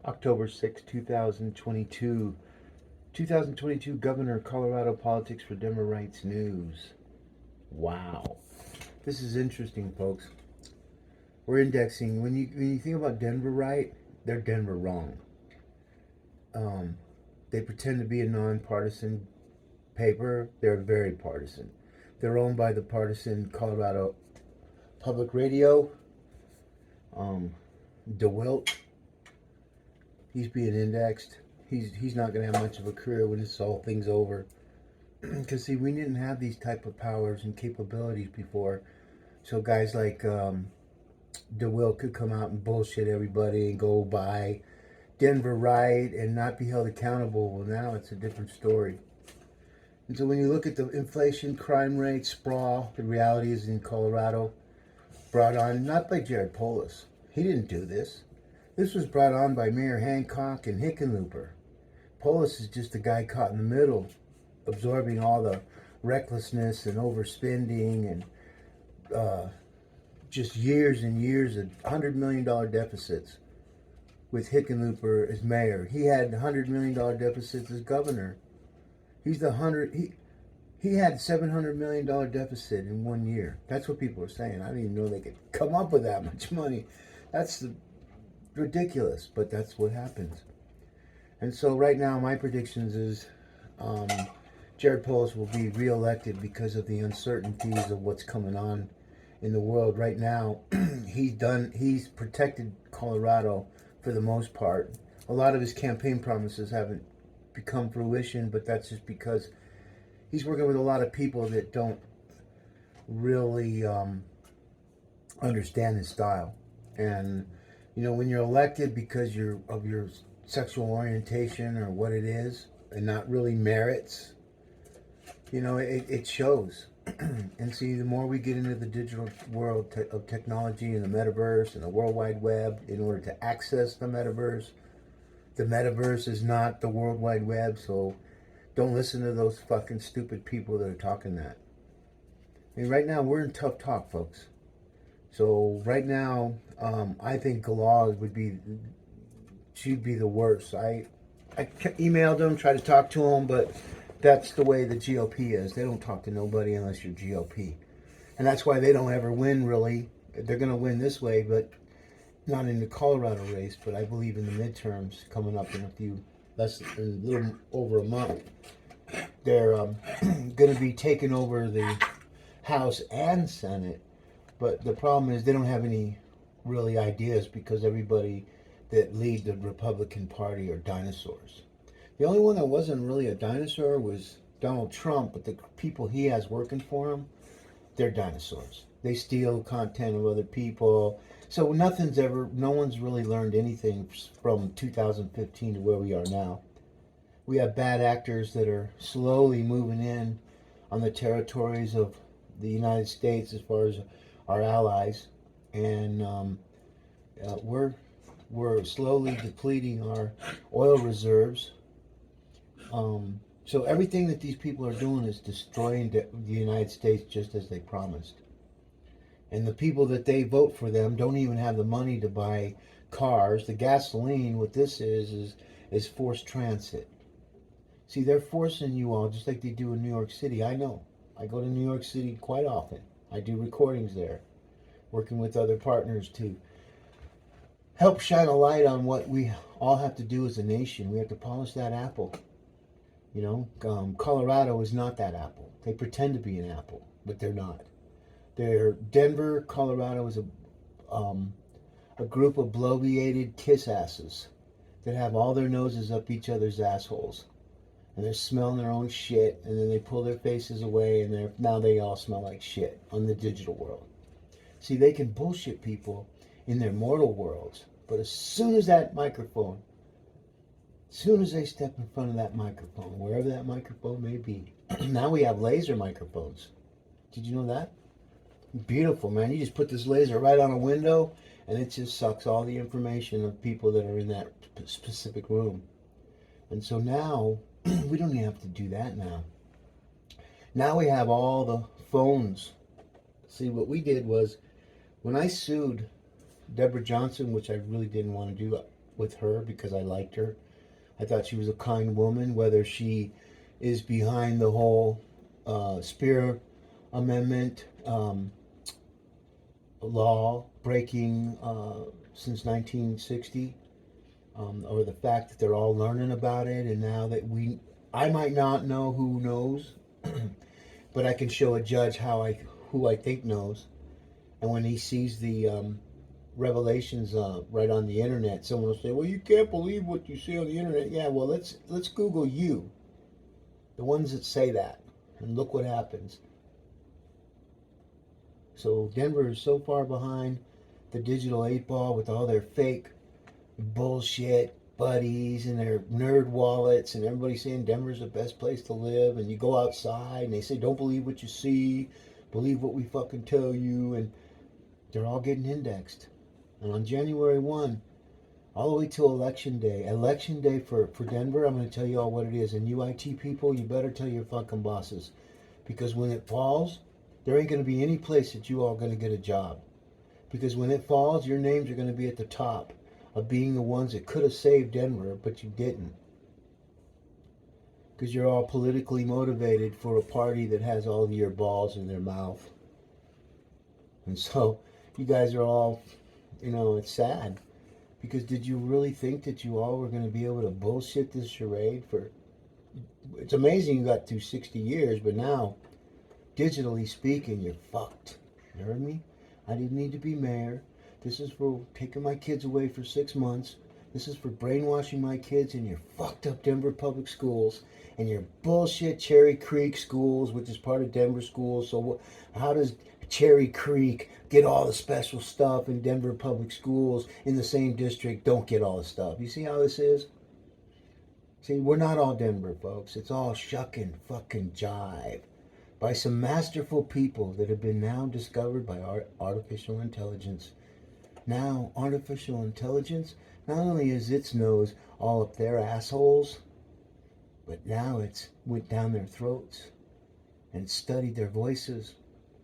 October 6, 2022. 2022 Governor Colorado Politics for Denverites News. Wow. This is interesting, folks. We're indexing. When you think about Denver right, they're Denver wrong. They pretend to be a nonpartisan paper. They're very partisan. They're owned by the partisan Colorado Public Radio. DeWilt, he's being indexed. He's not going to have much of a career when this whole thing's over. Because see, we didn't have these type of powers and capabilities before. So guys like DeWilt could come out and bullshit everybody and go by Denver right and not be held accountable. Well, now it's a different story. And so when you look at the inflation, crime rate, sprawl, the reality is in Colorado, brought on not by Jared Polis. He didn't do this. This was brought on by Mayor Hancock and Hickenlooper. Polis is just a guy caught in the middle, absorbing all the recklessness and overspending and just years and years of $100 million deficits with Hickenlooper as mayor. He had $100 million deficits as governor. He had $700 million deficit in 1 year. That's what people are saying. I didn't even know they could come up with that much money. That's ridiculous, but that's what happens. And so right now, my predictions is Jared Polis will be reelected because of the uncertainties of what's coming on in the world right now. He's protected Colorado for the most part. A lot of his campaign promises haven't become fruition, but that's just because he's working with a lot of people that don't really understand his style. And you know, when you're elected because of your sexual orientation or what it is, and not really merits, you know, it shows. And see, the more we get into the digital world of technology and the metaverse and the World Wide Web, in order to access the metaverse is not the World Wide Web, so don't listen to those fucking stupid people that are talking that. I mean, right now, we're in tough talk, folks. So right now, I think Galah she'd be the worst. I emailed him, tried to talk to him, but that's the way the GOP is. They don't talk to nobody unless you're GOP. And that's why they don't ever win, really. They're going to win this way, but not in the Colorado race. But I believe in the midterms coming up in a little over a month. They're going to be taking over the House and Senate. But the problem is they don't have any really ideas because everybody that lead the Republican Party are dinosaurs. The only one that wasn't really a dinosaur was Donald Trump, but the people he has working for him, they're dinosaurs. They steal content of other people. So no one's really learned anything from 2015 to where we are now. We have bad actors that are slowly moving in on the territories of the United States as far as our allies, and we're slowly depleting our oil reserves. So everything that these people are doing is destroying the United States just as they promised. And the people that they vote for them don't even have the money to buy cars. The gasoline, what this is forced transit. See, they're forcing you all just like they do in New York City. I know. I go to New York City quite often. I do recordings there, working with other partners to help shine a light on what we all have to do as a nation. We have to polish that apple. You know, Colorado is not that apple. They pretend to be an apple, but they're not. Denver, Colorado is a group of bloviated kiss asses that have all their noses up each other's assholes. And they're smelling their own shit, and then they pull their faces away, and now they all smell like shit on the digital world. See, they can bullshit people in their mortal worlds, but as soon as they step in front of that microphone, wherever that microphone may be, now we have laser microphones. Did you know that? Beautiful, man. You just put this laser right on a window, and it just sucks all the information of people that are in that specific room. And so now, we don't even have to do that now. Now we have all the phones. See, what we did was, when I sued Deborah Johnson, which I really didn't want to do, with her because I liked her. I thought she was a kind woman. Whether she is behind the whole Speer Amendment law breaking since 1960, or the fact that they're all learning about it, and now that I might not know who knows, but I can show a judge who I think knows, and when he sees the revelations right on the internet, someone will say, "Well, you can't believe what you see on the internet." Yeah, well, let's Google you, the ones that say that, and look what happens. So Denver is so far behind the digital 8 ball with all their fake bullshit buddies and their nerd wallets, and everybody saying Denver's the best place to live, and you go outside and they say don't believe what you see, believe what we fucking tell you, and they're all getting indexed. And on January 1, all the way till election day for Denver, I'm going to tell you all what it is. And you IT people, you better tell your fucking bosses, because when it falls, there ain't going to be any place that you all going to get a job. Because when it falls, your names are going to be at the top of being the ones that could have saved Denver, but you didn't. Because you're all politically motivated for a party that has all of your balls in their mouth. And so you guys are all, it's sad. Because did you really think that you all were going to be able to bullshit this charade for... It's amazing you got through 60 years, but now, digitally speaking, you're fucked. You heard me? I didn't need to be mayor. This is for taking my kids away for 6 months. This is for brainwashing my kids in your fucked up Denver public schools and your bullshit Cherry Creek schools, which is part of Denver schools. So how does Cherry Creek get all the special stuff and Denver public schools in the same district don't get all the stuff? You see how this is? See, we're not all Denver, folks. It's all shucking fucking jive by some masterful people that have been now discovered by artificial intelligence. Now, artificial intelligence, not only is its nose all up their assholes, but now it's went down their throats and studied their voices,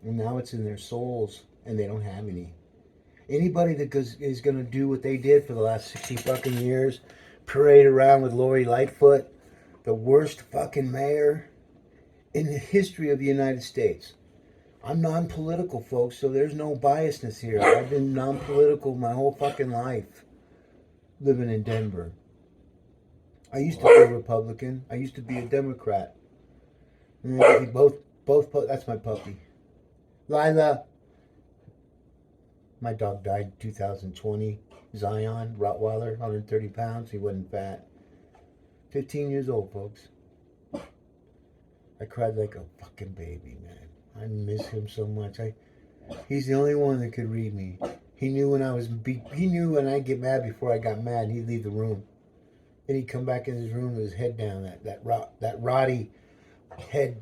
and now it's in their souls, and they don't have any. Anybody that is going to do what they did for the last 60 fucking years, parade around with Lori Lightfoot, the worst fucking mayor in the history of the United States. I'm non-political, folks, so there's no biasness here. I've been non-political my whole fucking life, living in Denver. I used to be a Republican. I used to be a Democrat. And both, that's my puppy. Lila. My dog died in 2020. Zion, Rottweiler, 130 pounds. He wasn't fat. 15 years old, folks. I cried like a fucking baby, man. I miss him so much. He's the only one that could read me. He knew when I'd get mad before I got mad, and he'd leave the room. Then he'd come back in his room with his head down, that Roddy head,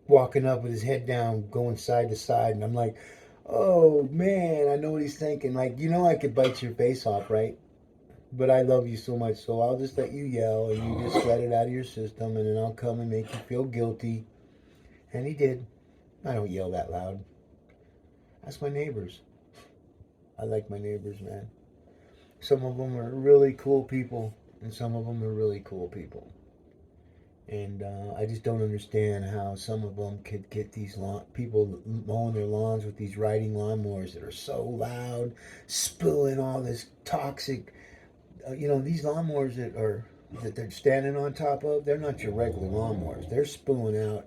walking up with his head down, going side to side, and I'm like, oh man, I know what he's thinking. Like, I could bite your face off, right? But I love you so much, so I'll just let you yell, and you just let it out of your system, and then I'll come and make you feel guilty. And he did. I don't yell that loud. Ask my neighbors. I like my neighbors, man. Some of them are really cool people, and some of them are really cool people. And I just don't understand how some of them could get these people mowing their lawns with these riding lawnmowers that are so loud, spilling all this toxic... these lawnmowers that they're standing on top of, they're not your regular lawnmowers. They're spewing out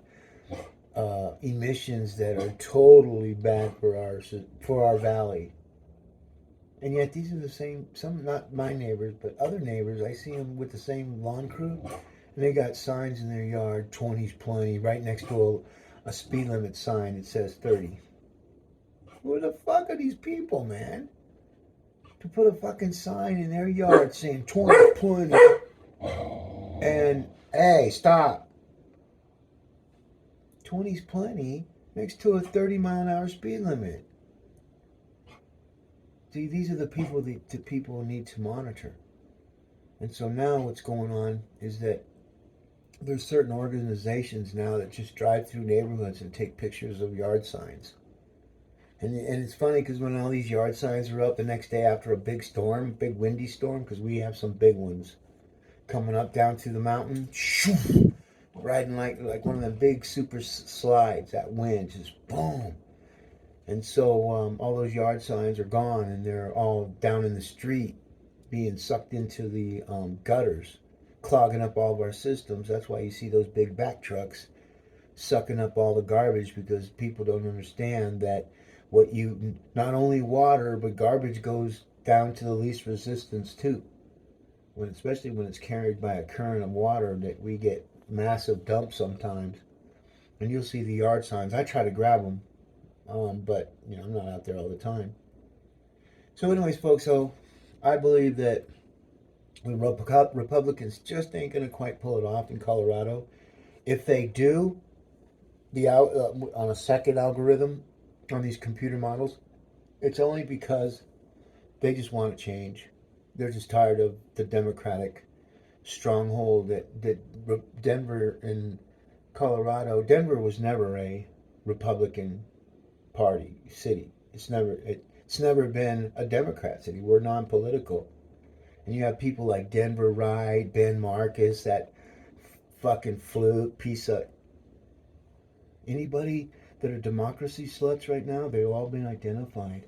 emissions that are totally bad for our valley. And yet these are the same, some, not my neighbors, but other neighbors, I see them with the same lawn crew, and they got signs in their yard, 20's plenty, right next to a speed limit sign that says 30. Who the fuck are these people, man? To put a fucking sign in their yard saying 20's plenty. And, hey, stop. 20's plenty next to a 30-mile-an-hour speed limit. See, these are the people that people need to monitor. And so now what's going on is that there's certain organizations now that just drive through neighborhoods and take pictures of yard signs. And it's funny because when all these yard signs are up the next day after a big storm, big windy storm, because we have some big ones coming up down through the mountain, shoo, riding like one of the big super slides. That wind just boom. And so all those yard signs are gone, and they're all down in the street, being sucked into the gutters, clogging up all of our systems. That's why you see those big back trucks sucking up all the garbage, because people don't understand that what you, not only water but garbage goes down to the least resistance too. Especially when it's carried by a current of water, that we get massive dumps sometimes. And you'll see the yard signs. I try to grab them, but I'm not out there all the time. So, anyways, folks, so I believe that the Republicans just ain't gonna quite pull it off in Colorado. If they do, on a second algorithm on these computer models, it's only because they just want to change. They're just tired of the Democratic stronghold that Denver and Colorado. Denver was never a Republican Party city. It's never been a Democrat city. We're non-political, and you have people like Denverite, Ben Marcus, that fucking fluke piece of anybody that are democracy sluts right now. They've all been identified,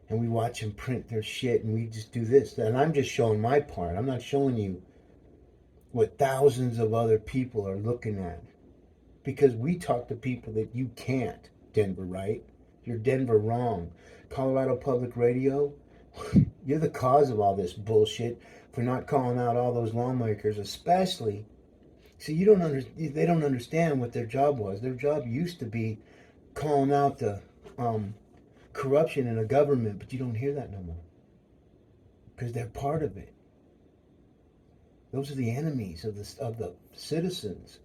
and we watch them print their shit, and we just do this. And I'm just showing my part. I'm not showing you what thousands of other people are looking at, because we talk to people that you can't. Denver, right? You're Denver wrong. Colorado Public Radio, you're the cause of all this bullshit for not calling out all those lawmakers, especially. See, they don't understand what their job was. Their job used to be calling out the corruption in the government, but you don't hear that no more, because they're part of it. Those are the enemies of the citizens,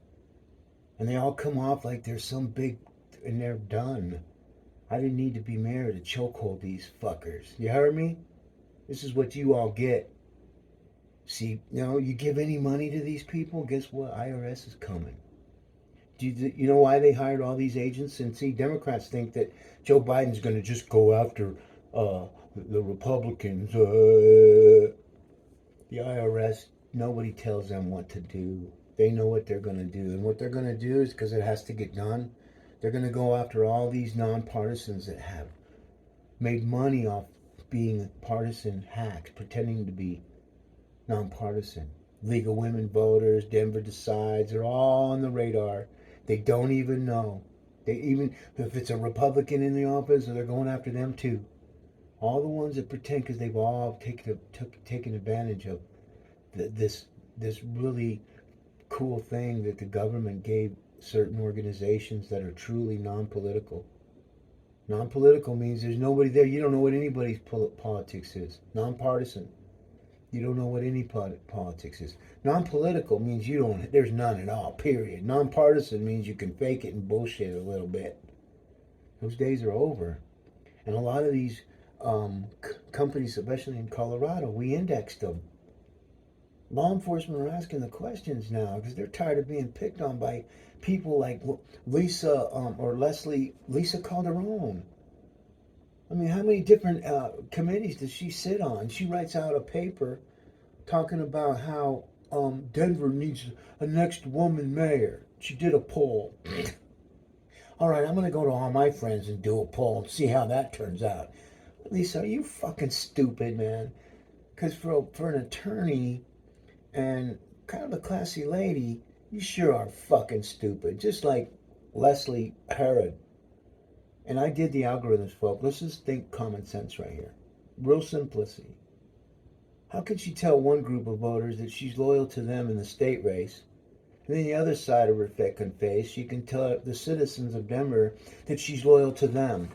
and they all come off like they're some big, and they're done. I didn't need to be mayor to chokehold these fuckers. You heard me? This is what you all get. See, you give any money to these people, guess what? IRS is coming. Do you know why they hired all these agents? And see, Democrats think that Joe Biden's going to just go after the Republicans. The IRS, nobody tells them what to do. They know what they're going to do. And what they're going to do is, because it has to get done, they're going to go after all these nonpartisans that have made money off being partisan hacks, pretending to be nonpartisan. League of Women Voters, Denver Decides, they're all on the radar. They don't even know. Even if it's a Republican in the office, they're going after them too. All the ones that pretend, because they've all taken advantage of this really cool thing that the government gave certain organizations that are truly non-political. Non-political means there's nobody there. You don't know what anybody's politics is. Non-partisan. You don't know what any politics is. Non-political means there's none at all, period. Non-partisan means you can fake it and bullshit a little bit. Those days are over. And a lot of these companies, especially in Colorado, we indexed them. Law enforcement are asking the questions now because they're tired of being picked on by people like Lisa Calderon. I mean, how many different committees does she sit on? She writes out a paper talking about how Denver needs a next woman mayor. She did a poll. All right, I'm going to go to all my friends and do a poll and see how that turns out. Lisa, are you fucking stupid, man? Because for an attorney and kind of a classy lady, you sure are fucking stupid. Just like Leslie Herod. And I did the algorithms, folks. Let's just think common sense right here. Real simplicity. How could she tell one group of voters that she's loyal to them in the state race, and then the other side of her fucking face, she can tell the citizens of Denver that she's loyal to them,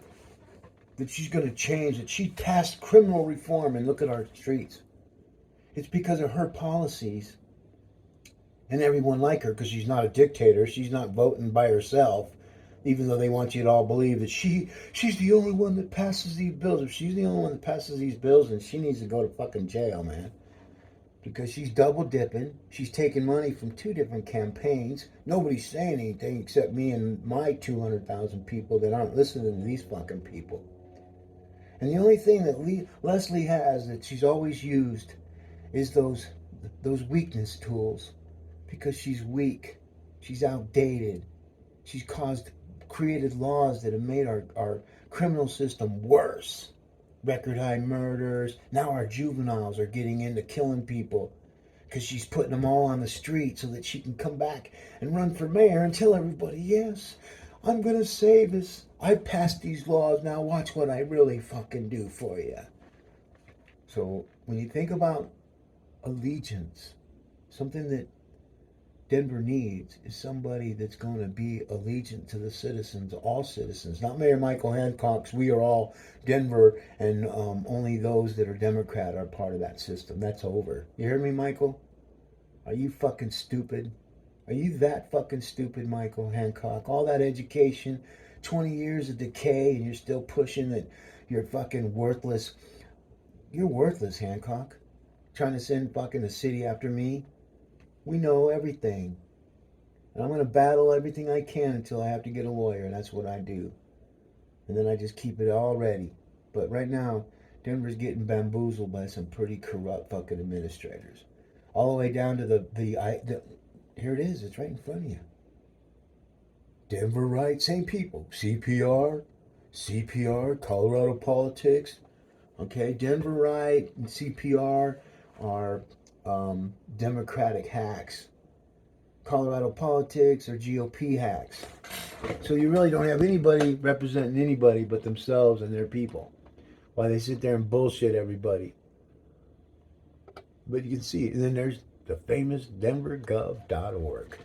that she's going to change, that she passed criminal reform, and look at our streets. It's because of her policies, and everyone like her, because she's not a dictator. She's not voting by herself, even though they want you to all believe that she's the only one that passes these bills. If she's the only one that passes these bills, then she needs to go to fucking jail, man. because she's double dipping. She's taking money from two different campaigns. Nobody's saying anything except me and my 200,000 people that aren't listening to these fucking people. And the only thing that Leslie has that she's always used is those weakness tools, because she's weak. She's outdated. She's created laws that have made our criminal system worse. Record high murders. Now our juveniles are getting into killing people because she's putting them all on the street so that she can come back and run for mayor and tell everybody, yes, I'm going to save this. I've passed these laws. Now watch what I really fucking do for you. So when you think about allegiance, something that Denver needs is somebody that's going to be allegiant to the citizens, all citizens, not Mayor Michael Hancock's. We are all Denver, and only those that are Democrat are part of that system. That's over. You hear me, Michael? Are you fucking stupid? Are you that fucking stupid, Michael Hancock? All that education, 20 years of decay, and you're still pushing that you're fucking worthless. You're worthless, Hancock. Trying to send fucking the city after me? We know everything. And I'm going to battle everything I can until I have to get a lawyer, and that's what I do. And then I just keep it all ready. But right now, Denver's getting bamboozled by some pretty corrupt fucking administrators. All the way down to the here it is, it's right in front of you. Denverite, same people. CPR, Colorado politics. Okay, Denverite and CPR are Democratic hacks. Colorado politics are GOP hacks. So you really don't have anybody representing anybody but themselves and their people, while they sit there and bullshit everybody. But you can see, and then there's the famous denvergov.org.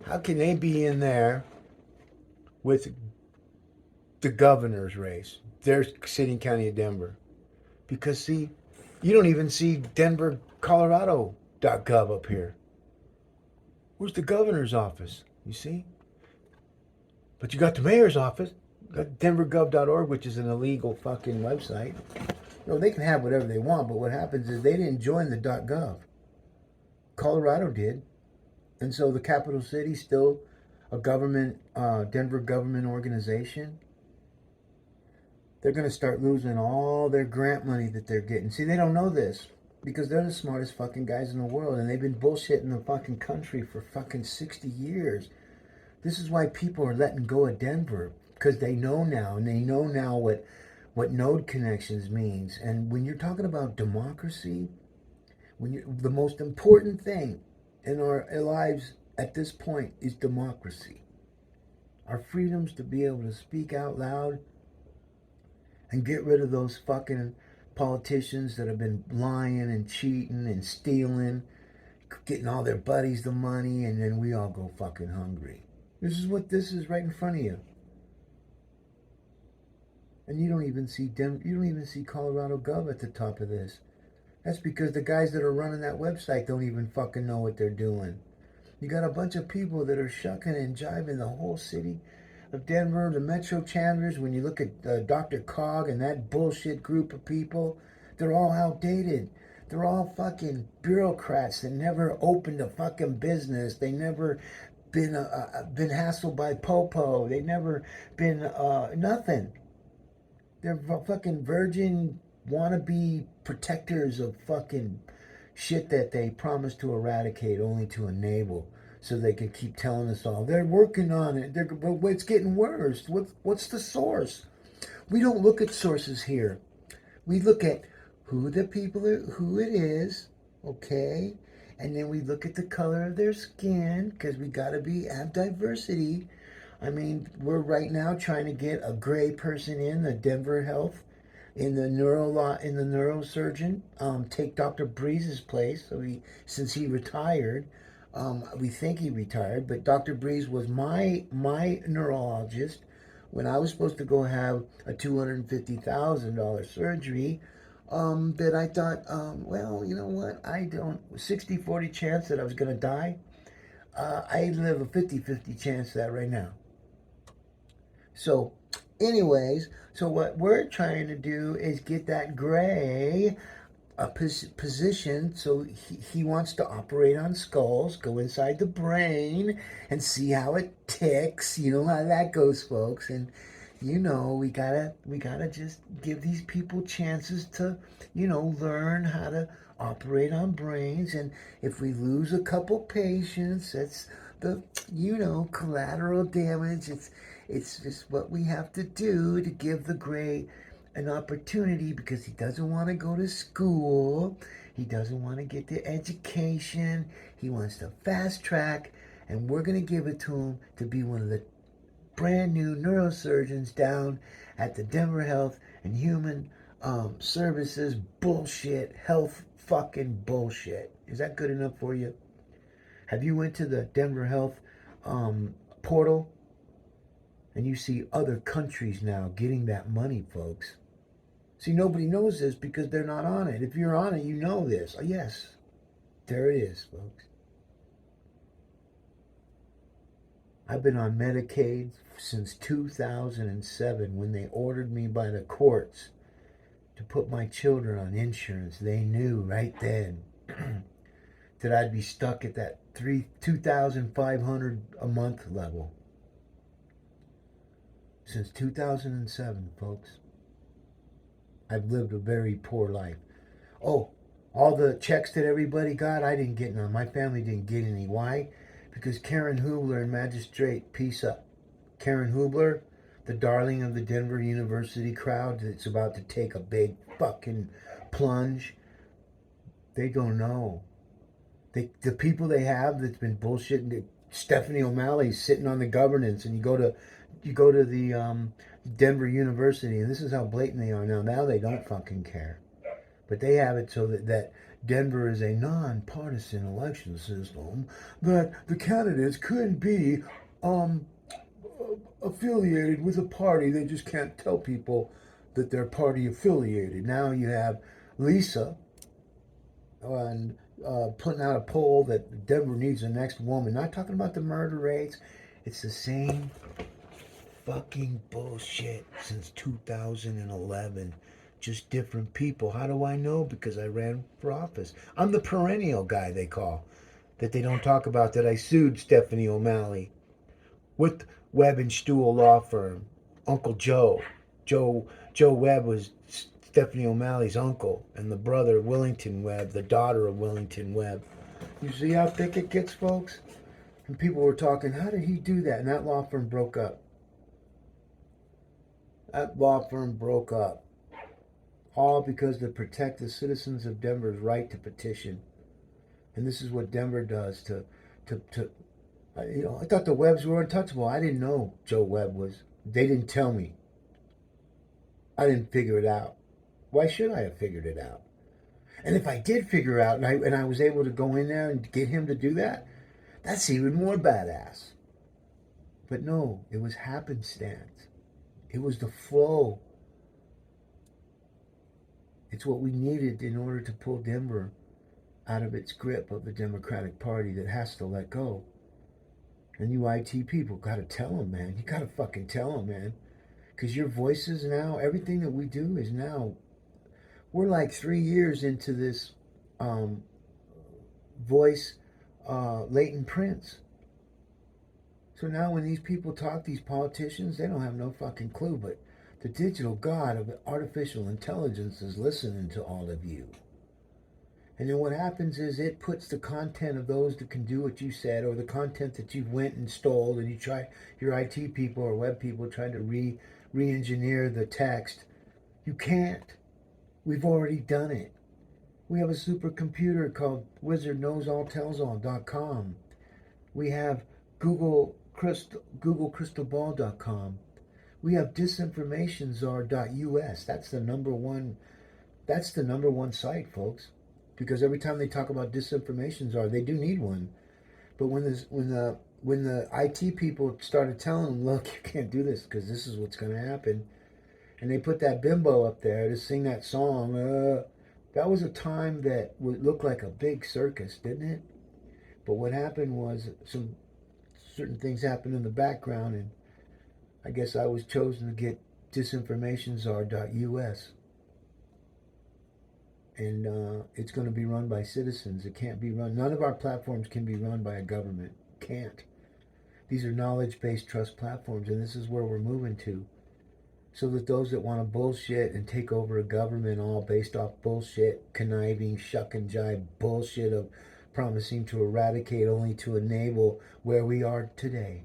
How can they be in there with the governor's race, their city and county of Denver? Because see, you don't even see denvercolorado.gov up here. Where's the governor's office? You see? But you got the mayor's office. You got denvergov.org, which is an illegal fucking website. You know, they can have whatever they want, but what happens is they didn't join the .gov. Colorado did. And so the capital city's still a government, Denver government organization. They're going to start losing all their grant money that they're getting. See, they don't know this because they're the smartest fucking guys in the world, and they've been bullshitting the fucking country for fucking 60 years. This is why people are letting go of Denver, because they know now, and they know now what node connections means. And when you're talking about democracy, the most important thing in our lives at this point is democracy. Our freedoms to be able to speak out loud and get rid of those fucking politicians that have been lying and cheating and stealing, getting all their buddies the money, and then we all go fucking hungry. This is what this is right in front of you. And you don't even see Colorado Gov at the top of this. That's because the guys that are running that website don't even fucking know what they're doing. You got a bunch of people that are shucking and jiving the whole city of Denver, the Metro Chandlers. When you look at Dr. Cog and that bullshit group of people, they're all outdated. They're all fucking bureaucrats that never opened a fucking business. They never been hassled by Popo. They never been nothing. They're fucking virgin wannabe protectors of fucking shit that they promised to eradicate only to enable, so they can keep telling us all they're working on it. But it's getting worse. What's the source? We don't look at sources here. We look at who the people are, who it is, okay, and then we look at the color of their skin, because we gotta have diversity. I mean, we're right now trying to get a gray person in the Denver Health, in the neurosurgeon, take Dr. Breeze's place. So since he retired, we think he retired, but Dr. Breeze was my neurologist when I was supposed to go have a $250,000 surgery. That I thought, well, you know what? 60-40 chance that I was going to die. I live a 50-50 chance of that right now. So, anyways, so what we're trying to do is get that gray a position, so he wants to operate on skulls, go inside the brain and see how it ticks. You know how that goes, folks. And we gotta just give these people chances to, learn how to operate on brains. And if we lose a couple patients, that's the collateral damage. It's just what we have to do to give the gray an opportunity, because he doesn't want to go to school. He doesn't want to get the education. He wants to fast track, and we're going to give it to him to be one of the brand new neurosurgeons down at the Denver Health and Human Services bullshit, health fucking bullshit. Is that good enough for you? Have you went to the Denver Health portal and you see other countries now getting that money, folks? See, nobody knows this because they're not on it. If you're on it, you know this. Yes, there it is, folks. I've been on Medicaid since 2007 when they ordered me by the courts to put my children on insurance. They knew right then that I'd be stuck at that 2,500 a month level. Since 2007, folks. I've lived a very poor life. Oh, all the checks that everybody got, I didn't get none. My family didn't get any. Why? Because Karen Hubler and Magistrate Peace Up. Karen Hubler, the darling of the Denver University crowd that's about to take a big fucking plunge, they don't know. The people they have that's been bullshitting, Stephanie O'Malley's sitting on the governance, and you go to the Denver University, and this is how blatant they are now. Now they don't fucking care. But they have it so that Denver is a non-partisan election system, that the candidates could be affiliated with a party. They just can't tell people that they're party affiliated. Now you have Lisa and putting out a poll that Denver needs the next woman. Not talking about the murder rates. It's the same fucking bullshit since 2011. Just different people. How do I know? Because I ran for office. I'm the perennial guy they call, that they don't talk about, that I sued Stephanie O'Malley with Webb and Stuhl Law Firm. Uncle Joe. Joe Webb was Stephanie O'Malley's uncle, and the brother Willington Webb, the daughter of Willington Webb. You see how thick it gets, folks? And people were talking, how did he do that? And that law firm broke up. That law firm broke up. All because to protect the citizens of Denver's right to petition. And this is what Denver does to I thought the Webbs were untouchable. I didn't know Joe Webb was. They didn't tell me. I didn't figure it out. Why should I have figured it out? And if I did figure out and I was able to go in there and get him to do that, that's even more badass. But no, it was happenstance. It was the flow. It's what we needed in order to pull Denver out of its grip of the Democratic Party that has to let go. And you IT people got to tell them, man. You got to fucking tell them, man. Because your voices now, everything that we do is now, we're like 3 years into this voice latent prints. So now when these people talk, these politicians, they don't have no fucking clue, but the digital god of artificial intelligence is listening to all of you. And then what happens is it puts the content of those that can do what you said, or the content that you went and stole, and your IT people or web people trying to re-engineer the text. You can't. We've already done it. We have a supercomputer called wizardknowsalltellsall.com. We have GoogleCrystalBall.com. We have disinformationczar.us. That's the number one site, folks. Because every time they talk about disinformation czar, they do need one. But when the IT people started telling them, look, you can't do this because this is what's going to happen, and they put that bimbo up there to sing that song, that was a time that would look like a big circus, didn't it? But what happened was some certain things happened in the background, and I guess I was chosen to get disinformationczar.us. And it's going to be run by citizens. It can't be run. None of our platforms can be run by a government. Can't. These are knowledge-based trust platforms, and this is where we're moving to. So that those that want to bullshit and take over a government all based off bullshit, conniving, shuck and jive bullshit of promising to eradicate only to enable where we are today.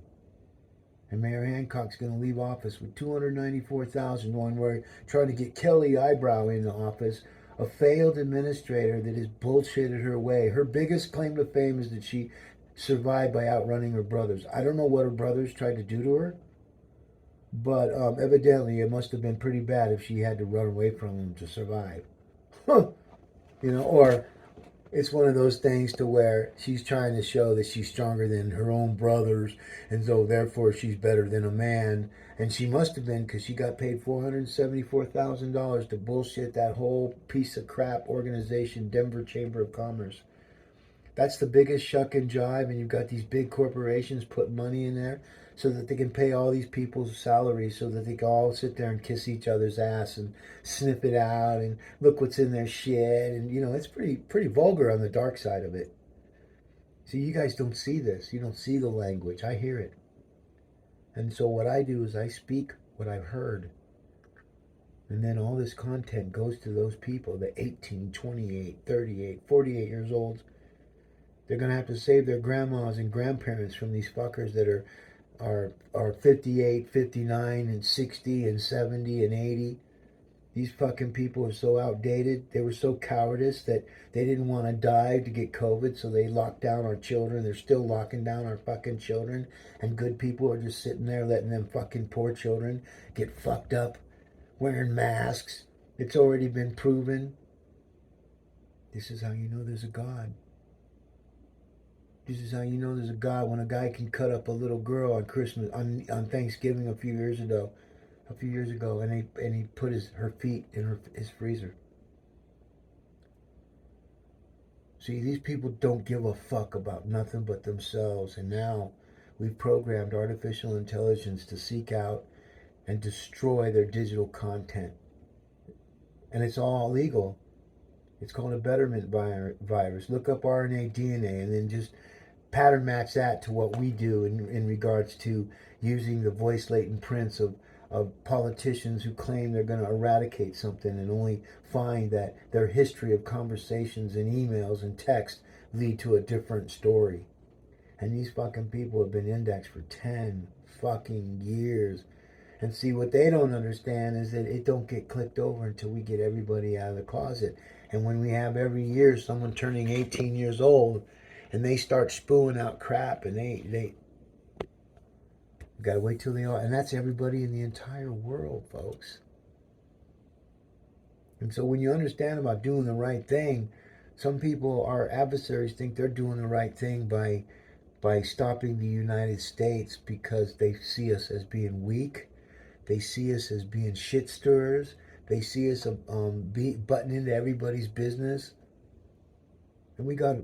And Mayor Hancock's going to leave office with 294,000 when we're trying to get Kelly Eyebrow in the office, a failed administrator that has bullshitted her way. Her biggest claim to fame is that she survived by outrunning her brothers. I don't know what her brothers tried to do to her, but evidently it must have been pretty bad if she had to run away from them to survive. Or it's one of those things to where she's trying to show that she's stronger than her own brothers, and so therefore she's better than a man. And she must have been, because she got paid $474,000 to bullshit that whole piece of crap organization, Denver Chamber of Commerce. That's the biggest shuck and jive, and you've got these big corporations put money in there so that they can pay all these people's salaries, so that they can all sit there and kiss each other's ass and sniff it out and look what's in their shit. And it's pretty vulgar on the dark side of it. See, you guys don't see this. You don't see the language. I hear it. And so what I do is I speak what I've heard. And then all this content goes to those people, the 18, 28, 38, 48 years old. They're going to have to save their grandmas and grandparents from these fuckers that are 58, 59, and 60, and 70, and 80. These fucking people are so outdated. They were so cowardice that they didn't want to die to get COVID, so they locked down our children. They're still locking down our fucking children. And good people are just sitting there letting them fucking poor children get fucked up, wearing masks. It's already been proven. This is how you know there's a God. This is how you know there's a God, when a guy can cut up a little girl on Christmas, on Thanksgiving a few years ago, and he put her feet in his freezer. See, these people don't give a fuck about nothing but themselves, and now we've programmed artificial intelligence to seek out and destroy their digital content, and it's all legal. It's called a betterment virus. Look up RNA, DNA, and then just pattern match that to what we do in regards to using the voice latent prints of politicians who claim they're going to eradicate something and only find that their history of conversations and emails and text lead to a different story. And these fucking people have been indexed for 10 fucking years. And see, what they don't understand is that it don't get clicked over until we get everybody out of the closet. And when we have every year someone turning 18 years old and they start spewing out crap, and they gotta wait till they are, and that's everybody in the entire world, folks. And so when you understand about doing the right thing, some people, our adversaries, think they're doing the right thing by stopping the United States because they see us as being weak. They see us as being shit stirrers. They see us butting into everybody's business. And we got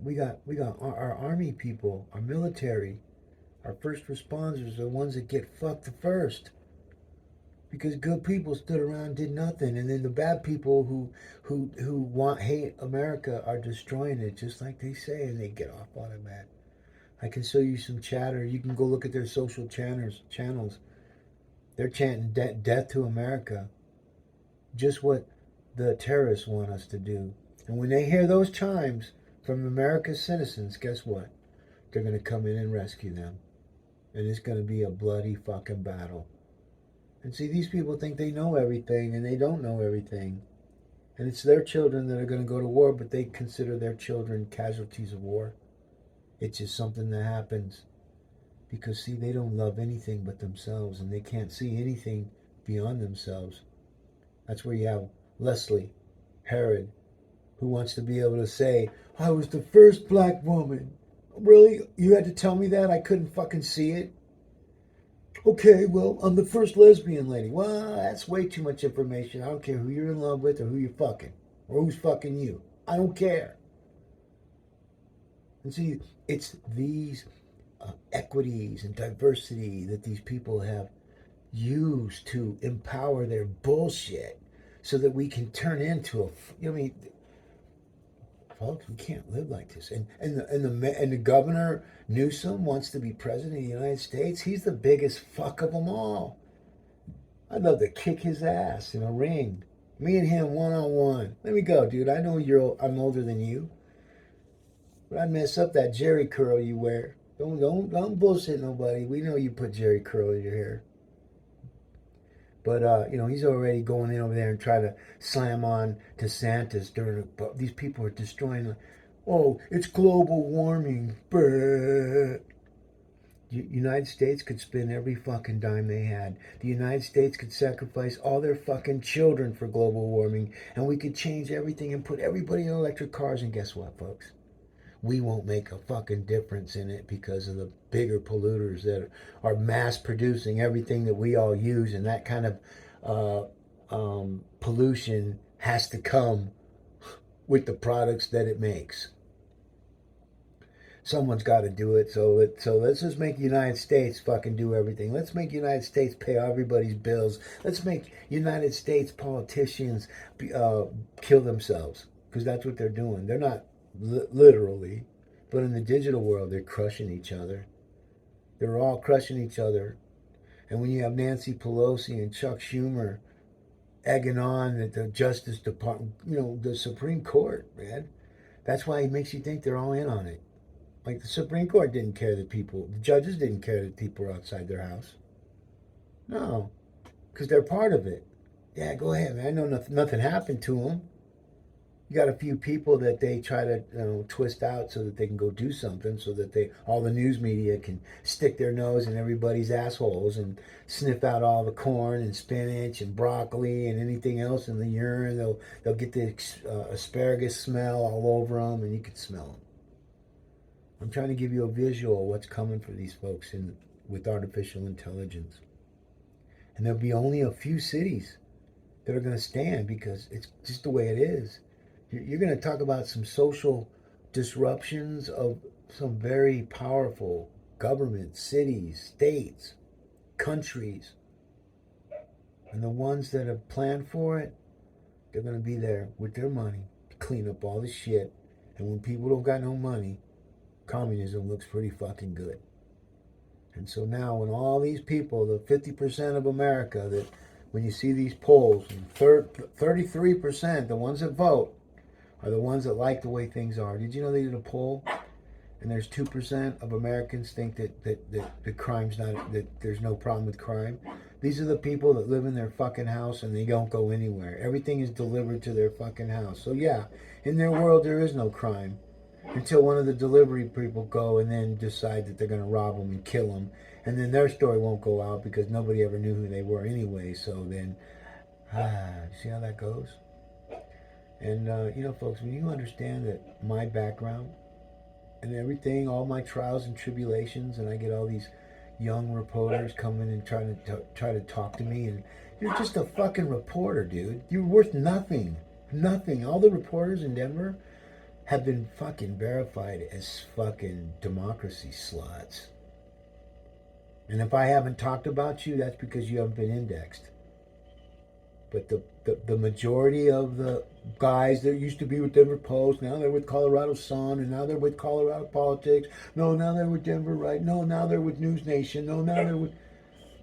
our army people, our military, our first responders are the ones that get fucked the first. Because good people stood around and did nothing, and then the bad people who hate America are destroying it, just like they say, and they get off on it, man. I can show you some chatter. You can go look at their social channels. They're chanting death to America. Just what the terrorists want us to do. And when they hear those chimes from America's citizens, guess what? They're going to come in and rescue them. And it's going to be a bloody fucking battle. And see, these people think they know everything, and they don't know everything. And it's their children that are going to go to war, but they consider their children casualties of war. It's just something that happens. Because, see, they don't love anything but themselves, and they can't see anything beyond themselves. That's where you have Leslie Herod, who wants to be able to say, I was the first black woman. Really? You had to tell me that? I couldn't fucking see it? Okay, well, I'm the first lesbian lady. Well, that's way too much information. I don't care who you're in love with or who you're fucking. Or who's fucking you. I don't care. And see, it's these equities and diversity that these people have used to empower their bullshit so that we can turn into folks, we can't live like this. And the governor Newsom wants to be president of the United States. He's the biggest fuck of them all. I'd love to kick his ass in a ring. Me and him one on one. Let me go, dude. I know I'm older than you, but I'd mess up that Jerry curl you wear. Don't bullshit nobody. We know you put Jerry curl in your hair. But he's already going in over there and try to slam on DeSantis during. These people are destroying. Oh, it's global warming. United States could spend every fucking dime they had. The United States could sacrifice all their fucking children for global warming, and we could change everything and put everybody in electric cars. And guess what, folks? We won't make a fucking difference in it because of the bigger polluters that are mass producing everything that we all use, and that kind of pollution has to come with the products that it makes. Someone's got to do it. So let's just make the United States fucking do everything. Let's make the United States pay everybody's bills. Let's make United States politicians kill themselves, because that's what they're doing. They're not literally, but in the digital world, they're crushing each other. They're all crushing each other. And when you have Nancy Pelosi and Chuck Schumer egging on at the Justice Department, the Supreme Court, man, that's why it makes you think they're all in on it. Like the Supreme Court didn't care that the judges didn't care that people were outside their house. No, because they're part of it. Yeah, go ahead, man. I know nothing happened to them. You got a few people that they try to twist out so that they can go do something, so that all the news media can stick their nose in everybody's assholes and sniff out all the corn and spinach and broccoli and anything else in the urine. They'll get the asparagus smell all over them, and you can smell them. I'm trying to give you a visual of what's coming for these folks with artificial intelligence. And there'll be only a few cities that are going to stand, because it's just the way it is. You're going to talk about some social disruptions of some very powerful governments, cities, states, countries. And the ones that have planned for it, they're going to be there with their money to clean up all the shit. And when people don't got no money, communism looks pretty fucking good. And so now when all these people, the 50% of America, that when you see these polls, 33%, the ones that vote, are the ones that like the way things are. Did you know they did a poll? And there's 2% of Americans think that the crime's not, that there's no problem with crime. These are the people that live in their fucking house and they don't go anywhere. Everything is delivered to their fucking house. So yeah, in their world there is no crime. Until one of the delivery people go and then decide that they're going to rob them and kill them. And then their story won't go out because nobody ever knew who they were anyway. So then, see how that goes? And, folks, when you understand that my background and everything, all my trials and tribulations, and I get all these young reporters coming and try to talk to me, and you're just a fucking reporter, dude. You're worth nothing. Nothing. All the reporters in Denver have been fucking verified as fucking democracy sluts. And if I haven't talked about you, that's because you haven't been indexed. But the majority of the guys that used to be with Denver Post, now they're with Colorado Sun, and now they're with Colorado Politics. No, now they're with Denver Right. No, now they're with News Nation. No, now they're with...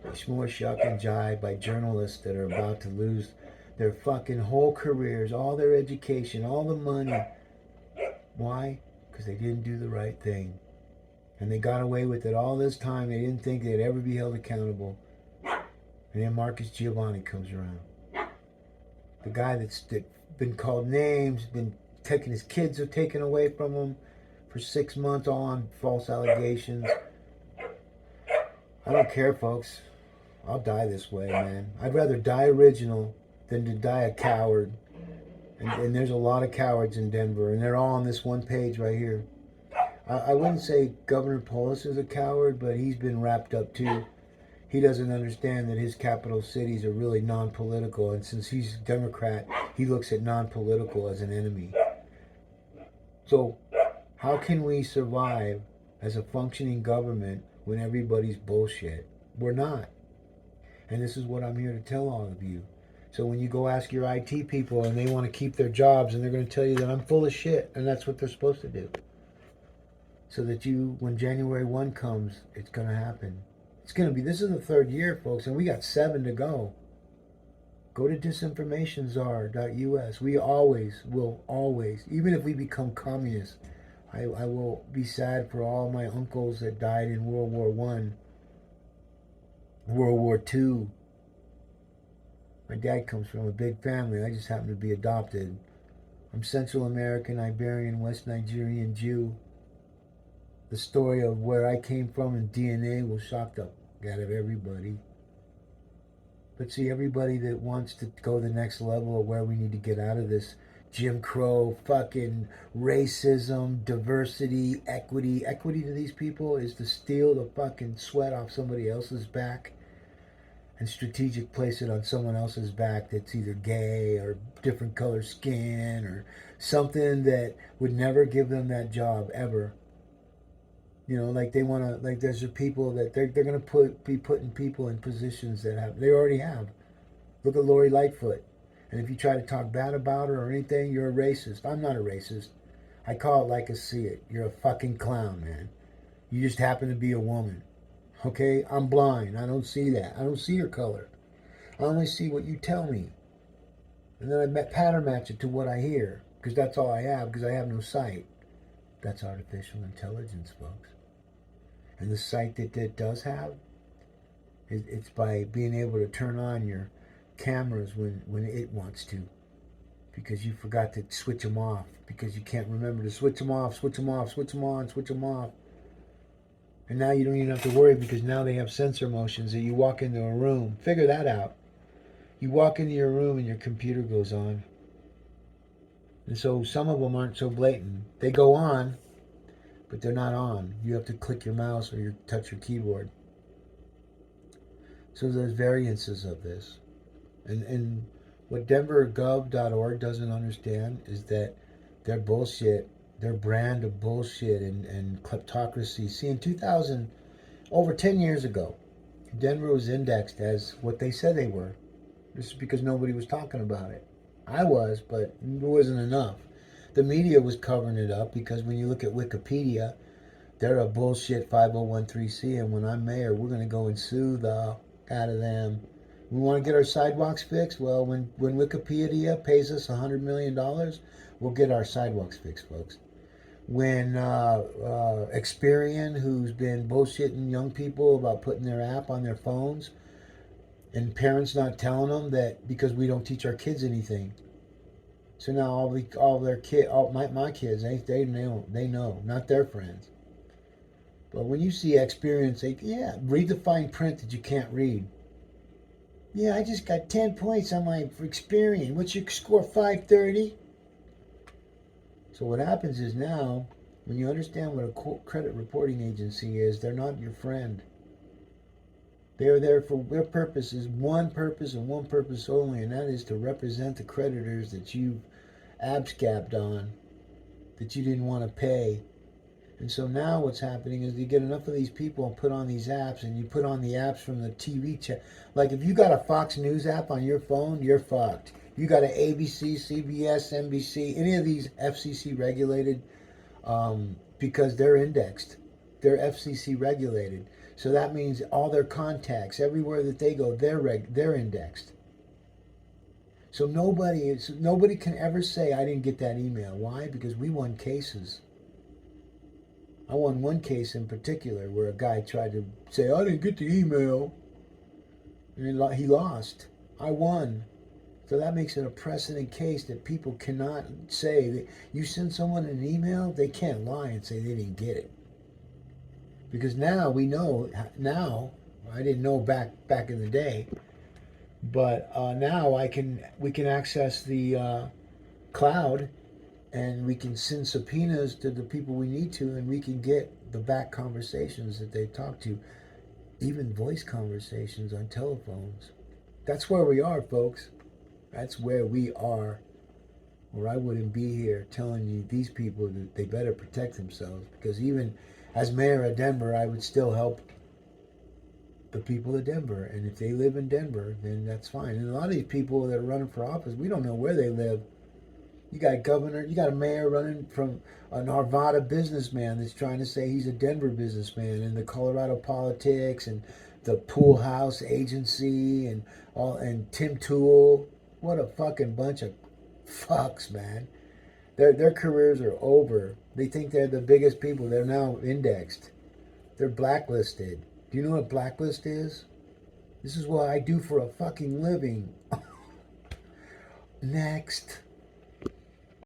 It's more shuck and jive by journalists that are about to lose their fucking whole careers, all their education, all the money. Why? Because they didn't do the right thing. And they got away with it all this time. They didn't think they'd ever be held accountable. And then Marcus Giavanni comes around. The guy that's been called names, been taking his kids are taken away from him for 6 months, all on false allegations. I don't care, folks. I'll die this way, man. I'd rather die original than to die a coward. And there's a lot of cowards in Denver, and they're all on this one page right here. I wouldn't say Governor Polis is a coward, but he's been wrapped up too. He doesn't understand that his capital cities are really non-political, and since he's a Democrat, he looks at non-political as an enemy. So how can we survive as a functioning government when everybody's bullshit? We're not. And this is what I'm here to tell all of you. So when you go ask your IT people and they want to keep their jobs, and they're going to tell you that I'm full of shit, and that's what they're supposed to do. So that you, when January 1 comes, it's going to happen. It's going to be, this is the third year, folks, and we got 7 to go. Go to disinformationczar.us. We always will, always, even if we become communists, I will be sad for all my uncles that died in World War One, World War Two. My dad comes from a big family. I just happen to be adopted. I'm Central American, Iberian, West Nigerian Jew. The story of where I came from and DNA will shock the out of everybody. But see, everybody that wants to go the next level of where we need to get out of this Jim Crow, fucking racism, diversity, equity. Equity to these people is to steal the fucking sweat off somebody else's back and strategic place it on someone else's back that's either gay or different color skin or something that would never give them that job ever. You know, like they want to, like there's people that they're going to be putting people in positions that they already have. Look at Lori Lightfoot. And if you try to talk bad about her or anything, you're a racist. I'm not a racist. I call it like I see it. You're a fucking clown, man. You just happen to be a woman. Okay? I'm blind. I don't see that. I don't see your color. I only see what you tell me. And then I pattern match it to what I hear. Because that's all I have, because I have no sight. That's artificial intelligence, folks. And the sight that it does have, it's by being able to turn on your cameras when it wants to. Because you forgot to switch them off. Because you can't remember to switch them off, switch them off, switch them on, switch them off. And now you don't even have to worry because now they have sensor motions that you walk into a room. Figure that out. You walk into your room and your computer goes on. And so some of them aren't so blatant. They go on, but they're not on. You have to click your mouse or you touch your keyboard. So there's variances of this. And what denvergov.org doesn't understand is that their bullshit, their brand of bullshit and kleptocracy. See, in 2000, over 10 years ago, Denver was indexed as what they said they were. This is because nobody was talking about it. I was, but it wasn't enough. The media was covering it up because when you look at Wikipedia, they're a bullshit 5013C, and when I'm mayor, we're going to go and sue the out of them. We want to get our sidewalks fixed? Well, when Wikipedia pays us $100 million, we'll get our sidewalks fixed, folks. When Experian, who's been bullshitting young people about putting their app on their phones, and parents not telling them that because we don't teach our kids anything. So now all their kids, my kids, they know, not their friends. But when you see Experience, read the fine print that you can't read. Yeah, I just got 10 points on my Experience. What's your score? 530. So what happens is now, when you understand what a credit reporting agency is, they're not your friend. They're there for their purpose is one purpose and one purpose only, and that is to represent the creditors that you've abscapped on, that you didn't want to pay. And so now what's happening is you get enough of these people and put on these apps, and you put on the apps from the TV channel. Like if you got a Fox News app on your phone, you're fucked. You got an ABC, CBS, NBC, any of these FCC regulated, because they're indexed. They're FCC regulated. So that means all their contacts, everywhere that they go, they're indexed. So nobody can ever say, I didn't get that email. Why? Because we won cases. I won one case in particular where a guy tried to say, I didn't get the email. And he lost. I won. So that makes it a precedent case that people cannot say that you send someone an email, they can't lie and say they didn't get it. Because now we know, I didn't know back in the day, but now we can access the cloud, and we can send subpoenas to the people we need to, and we can get the back conversations that they talk to, even voice conversations on telephones. That's where we are, folks. That's where we are. Or I wouldn't be here telling you these people that they better protect themselves, because even as mayor of Denver, I would still help the people of Denver. And if they live in Denver, then that's fine. And a lot of these people that are running for office, we don't know where they live. You got a governor, you got a mayor running from a Nevada businessman that's trying to say he's a Denver businessman, and the Colorado politics and the pool house agency and all, and Tim Toole. What a fucking bunch of fucks, man. Their careers are over. They think they're the biggest people. They're now indexed. They're blacklisted. Do you know what blacklist is? This is what I do for a fucking living. Next.